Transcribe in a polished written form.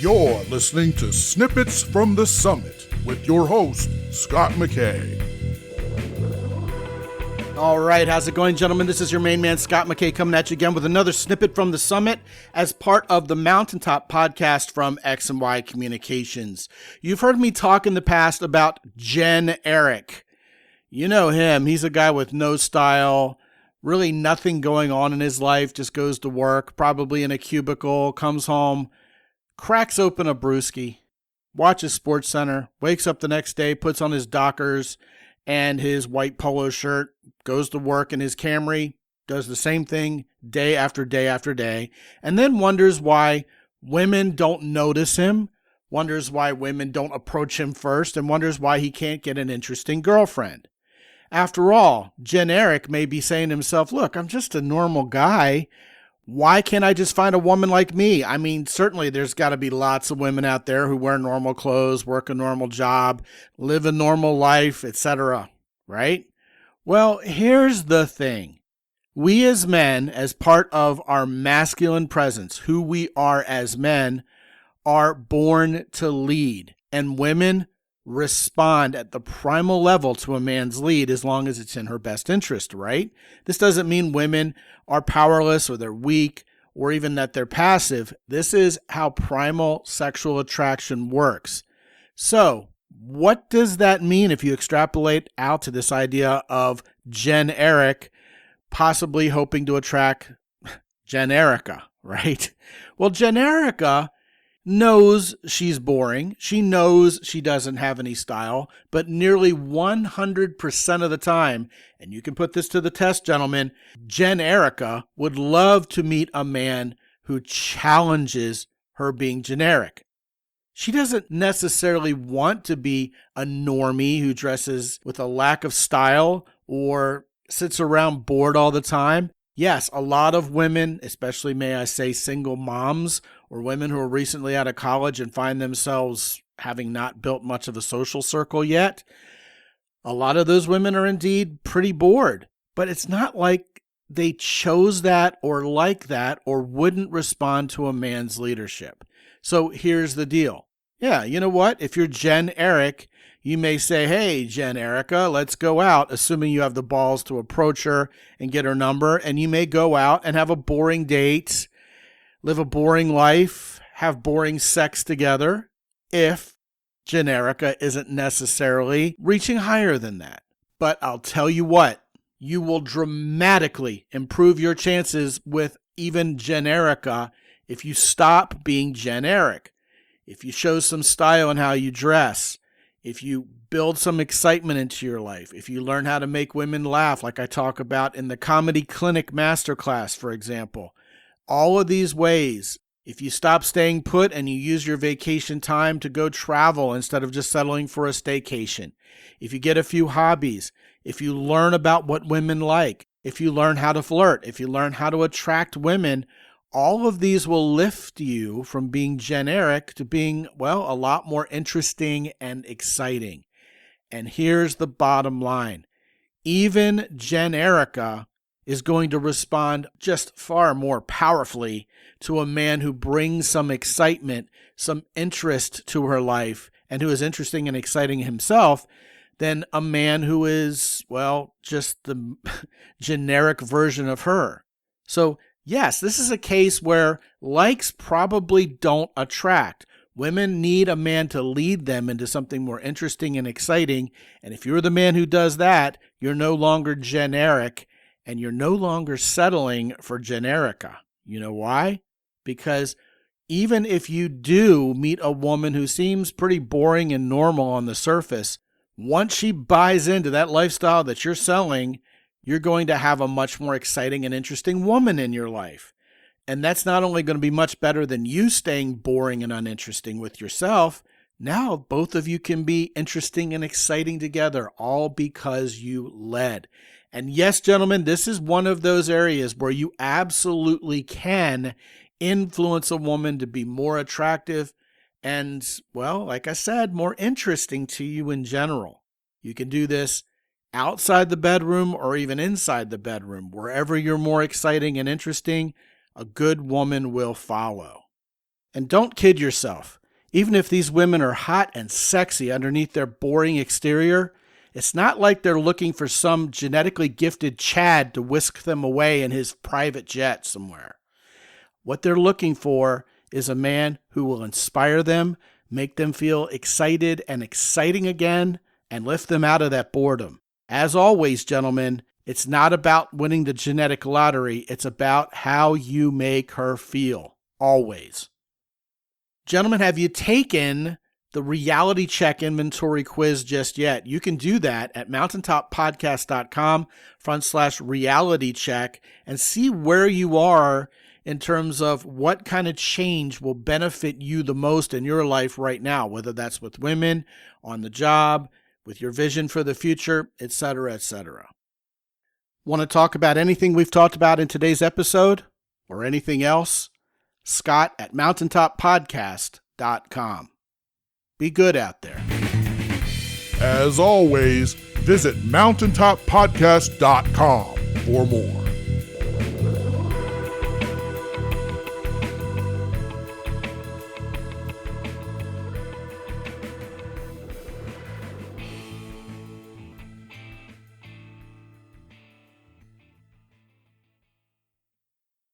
You're listening to Snippets from the Summit with your host, Scott McKay. All right, how's it going, gentlemen? This is your main man, Scott McKay, coming at you again with another Snippet from the Summit as part of the Mountaintop podcast from X&Y Communications. You've heard me talk in the past about Jen Eric. You know him. He's a guy with no style, really nothing going on in his life, just goes to work, probably in a cubicle, comes home, cracks open a brewski, watches SportsCenter, wakes up the next day, puts on his Dockers and his white polo shirt, goes to work in his Camry, does the same thing day after day after day, and then wonders why women don't notice him, wonders why women don't approach him first, and wonders why he can't get an interesting girlfriend. After all, Jen Eric may be saying to himself, look, I'm just a normal guy. Why can't I just find a woman like me? I mean, certainly there's got to be lots of women out there who wear normal clothes, work a normal job, live a normal life, etc., right? Well, here's the thing. We as men, as part of our masculine presence, who we are as men, are born to lead. And women respond at the primal level to a man's lead as long as it's in her best interest, right? This doesn't mean women are powerless or they're weak or even that they're passive. This is how primal sexual attraction works. So, what does that mean if you extrapolate out to this idea of Jen Eric possibly hoping to attract Jen Erica, right? Well, Jen Erica knows she's boring. She knows she doesn't have any style, but nearly 100% of the time, and you can put this to the test, gentlemen, Jen Erica would love to meet a man who challenges her being generic. She doesn't necessarily want to be a normie who dresses with a lack of style or sits around bored all the time. Yes, a lot of women, especially may I say single moms or women who are recently out of college and find themselves having not built much of a social circle yet, a lot of those women are indeed pretty bored. But it's not like they chose that or like that or wouldn't respond to a man's leadership. So here's the deal. Yeah, you know what? If you're Jen Eric, you may say, hey, Jen Erica, let's go out, assuming you have the balls to approach her and get her number. And you may go out and have a boring date, live a boring life, have boring sex together, if Jen Erica isn't necessarily reaching higher than that. But I'll tell you what, you will dramatically improve your chances with even Jen Erica if you stop being Jen Eric. If you show some style in how you dress, if you build some excitement into your life, if you learn how to make women laugh, like I talk about in the Comedy Clinic Masterclass, for example, all of these ways, if you stop staying put and you use your vacation time to go travel instead of just settling for a staycation, if you get a few hobbies, if you learn about what women like, if you learn how to flirt, if you learn how to attract women, all of these will lift you from being Jen Eric to being, well, a lot more interesting and exciting. And here's the bottom line. Even Jen Erica is going to respond just far more powerfully to a man who brings some excitement, some interest to her life, and who is interesting and exciting himself than a man who is, well, just the generic version of her. So, yes, this is a case where likes probably don't attract. Women need a man to lead them into something more interesting and exciting. And if you're the man who does that, you're no longer Jen Eric, and you're no longer settling for Jen Erica. You know why? Because even if you do meet a woman who seems pretty boring and normal on the surface, once she buys into that lifestyle that you're selling, you're going to have a much more exciting and interesting woman in your life. And that's not only going to be much better than you staying boring and uninteresting with yourself. Now both of you can be interesting and exciting together, all because you led. And yes, gentlemen, this is one of those areas where you absolutely can influence a woman to be more attractive and, well, like I said, more interesting to you in general. You can do this outside the bedroom or even inside the bedroom. Wherever you're more exciting and interesting, a good woman will follow. And don't kid yourself. Even if these women are hot and sexy underneath their boring exterior, it's not like they're looking for some genetically gifted Chad to whisk them away in his private jet somewhere. What they're looking for is a man who will inspire them, make them feel excited and exciting again, and lift them out of that boredom. As always, gentlemen, it's not about winning the genetic lottery. It's about how you make her feel. Always. Gentlemen, have you taken the reality check inventory quiz just yet? You can do that at mountaintoppodcast.com/reality check and see where you are in terms of what kind of change will benefit you the most in your life right now, whether that's with women, on the job, with your vision for the future, etc., etc. Want to talk about anything we've talked about in today's episode or anything else? Scott at mountaintoppodcast.com. Be good out there. As always, visit mountaintoppodcast.com for more.